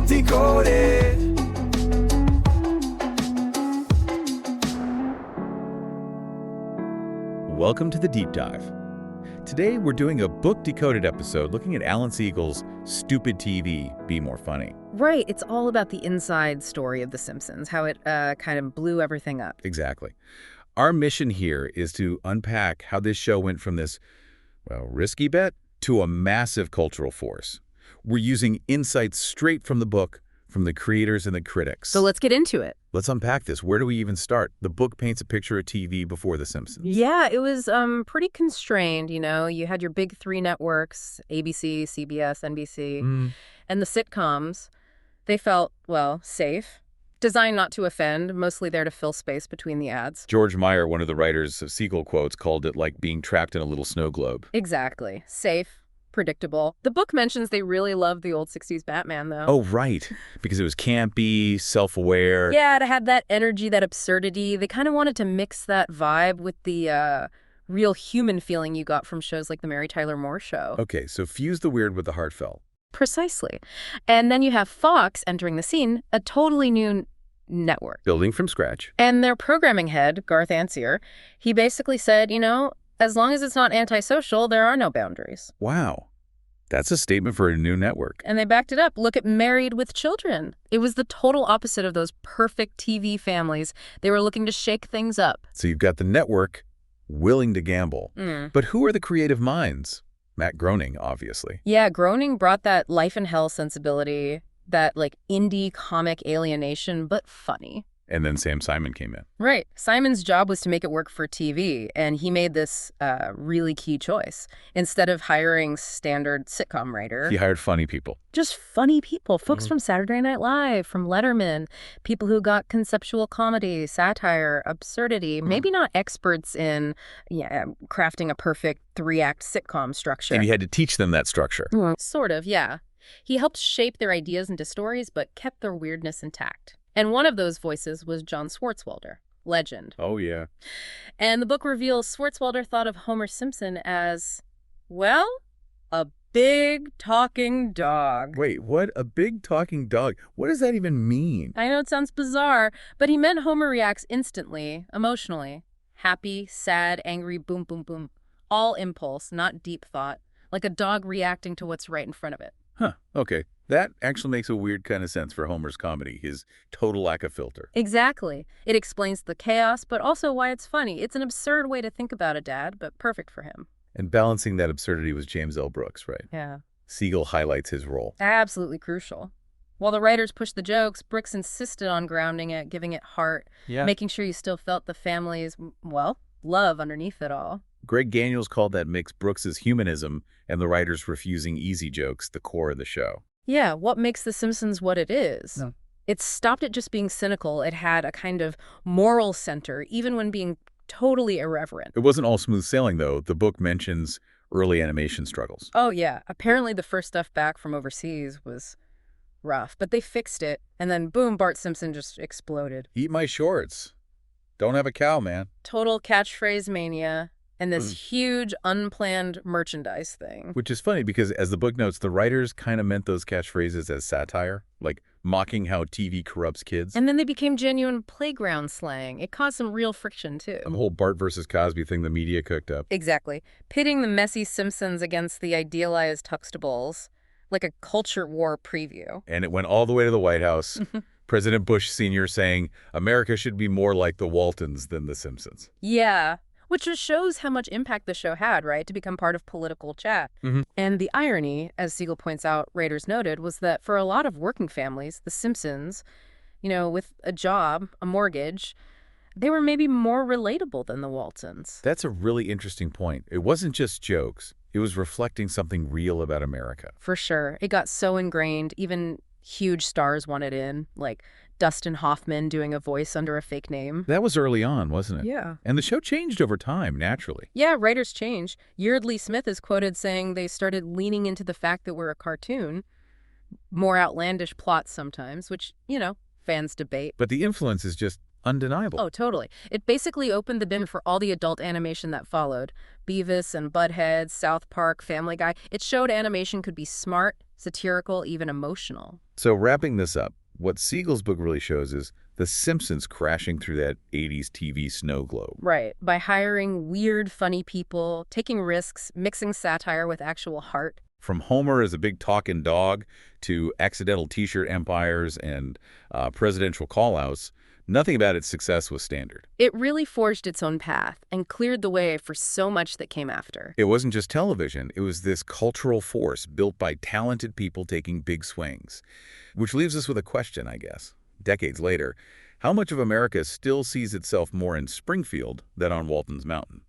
Decoded. Welcome to the Deep Dive. Today we're doing a book decoded episode looking at Alan Siegel's Stupid TV, Be More Funny. Right. It's all about the inside story of The Simpsons, how it kind of blew everything up. Exactly. Our mission here is to unpack how this show went from this, risky bet to a massive cultural force. We're using insights straight from the book, from the creators and the critics. So let's get into it. Let's unpack this. Where do we even start? The book paints a picture of TV before The Simpsons. Yeah, it was pretty constrained, you know. You had your big three networks, ABC, CBS, NBC, and the sitcoms. They felt, safe. Designed not to offend, mostly there to fill space between the ads. George Meyer, one of the writers of Siegel quotes, called it like being trapped in a little snow globe. Exactly. Safe. Predictable. The book mentions they really loved the old 60s Batman, though. Oh, right. Because it was campy, self-aware. Yeah, it had that energy, that absurdity. They kind of wanted to mix that vibe with the real human feeling you got from shows like The Mary Tyler Moore Show. Okay, so fuse the weird with the heartfelt. Precisely. And then you have Fox entering the scene, a totally new network. Building from scratch. And their programming head, Garth Ansier, he basically said, as long as it's not antisocial, there are no boundaries. Wow. That's a statement for a new network. And they backed it up. Look at Married with Children. It was the total opposite of those perfect TV families. They were looking to shake things up. So you've got the network willing to gamble. But who are the creative minds? Matt Groening, obviously. Yeah, Groening brought that life and hell sensibility, that indie comic alienation, but funny. And then Sam Simon came in. Right. Simon's job was to make it work for TV, and he made this really key choice. Instead of hiring standard sitcom writer, He hired funny people. just funny people, folks from Saturday Night Live, from Letterman, people who got conceptual comedy, satire, absurdity, maybe not experts in crafting a perfect three-act sitcom structure. And you had to teach them that structure. Sort of, yeah. He helped shape their ideas into stories, but kept their weirdness intact. And one of those voices was John Swartzwelder, legend. Oh, yeah. And the book reveals Swartzwelder thought of Homer Simpson as, a big talking dog. Wait, what? A big talking dog? What does that even mean? I know it sounds bizarre, but he meant Homer reacts instantly, emotionally. Happy, sad, angry, boom, boom, boom. All impulse, not deep thought. Like a dog reacting to what's right in front of it. Huh, okay. That actually makes a weird kind of sense for Homer's comedy, his total lack of filter. Exactly. It explains the chaos, but also why it's funny. It's an absurd way to think about a dad, but perfect for him. And balancing that absurdity was James L. Brooks, right? Yeah. Siegel highlights his role. Absolutely crucial. While the writers pushed the jokes, Brooks insisted on grounding it, giving it heart, making sure you still felt the family's, love underneath it all. Greg Daniels called that mix Brooks's humanism and the writers refusing easy jokes the core of the show. Yeah, what makes The Simpsons what it is? No. It stopped at just being cynical. It had a kind of moral center, even when being totally irreverent. It wasn't all smooth sailing, though. The book mentions early animation struggles. Oh, yeah. Apparently the first stuff back from overseas was rough, but they fixed it. And then, boom, Bart Simpson just exploded. Eat my shorts. Don't have a cow, man. Total catchphrase mania. And this huge, unplanned merchandise thing. Which is funny because, as the book notes, the writers kind of meant those catchphrases as satire, like mocking how TV corrupts kids. And then they became genuine playground slang. It caused some real friction, too. The whole Bart versus Cosby thing the media cooked up. Exactly. Pitting the messy Simpsons against the idealized Huxtables, like a culture war preview. And it went all the way to the White House. President Bush Sr. saying, America should be more like the Waltons than the Simpsons. Yeah. Which just shows how much impact the show had, right, to become part of political chat. And the irony, as Siegel points out, writers noted, was that for a lot of working families, the Simpsons, with a job, a mortgage, they were maybe more relatable than the Waltons. That's a really interesting point. It wasn't just jokes. It was reflecting something real about America. For sure. It got so ingrained, even huge stars wanted in, like Dustin Hoffman doing a voice under a fake name. That was early on, wasn't it? Yeah. And the show changed over time, naturally. Yeah, writers change. Yeardley Smith is quoted saying they started leaning into the fact that we're a cartoon. More outlandish plots sometimes, which, fans debate. But the influence is just undeniable. Oh, totally. It basically opened the bin for all the adult animation that followed. Beavis and Butthead, South Park, Family Guy. It showed animation could be smart, satirical, even emotional. So wrapping this up, what Siegel's book really shows is The Simpsons crashing through that 80s TV snow globe. Right. By hiring weird, funny people, taking risks, mixing satire with actual heart. From Homer as a big talking dog to accidental T-shirt empires and presidential call-outs, nothing about its success was standard. It really forged its own path and cleared the way for so much that came after. It wasn't just television. It was this cultural force built by talented people taking big swings. Which leaves us with a question, I guess. Decades later, how much of America still sees itself more in Springfield than on Walton's Mountain?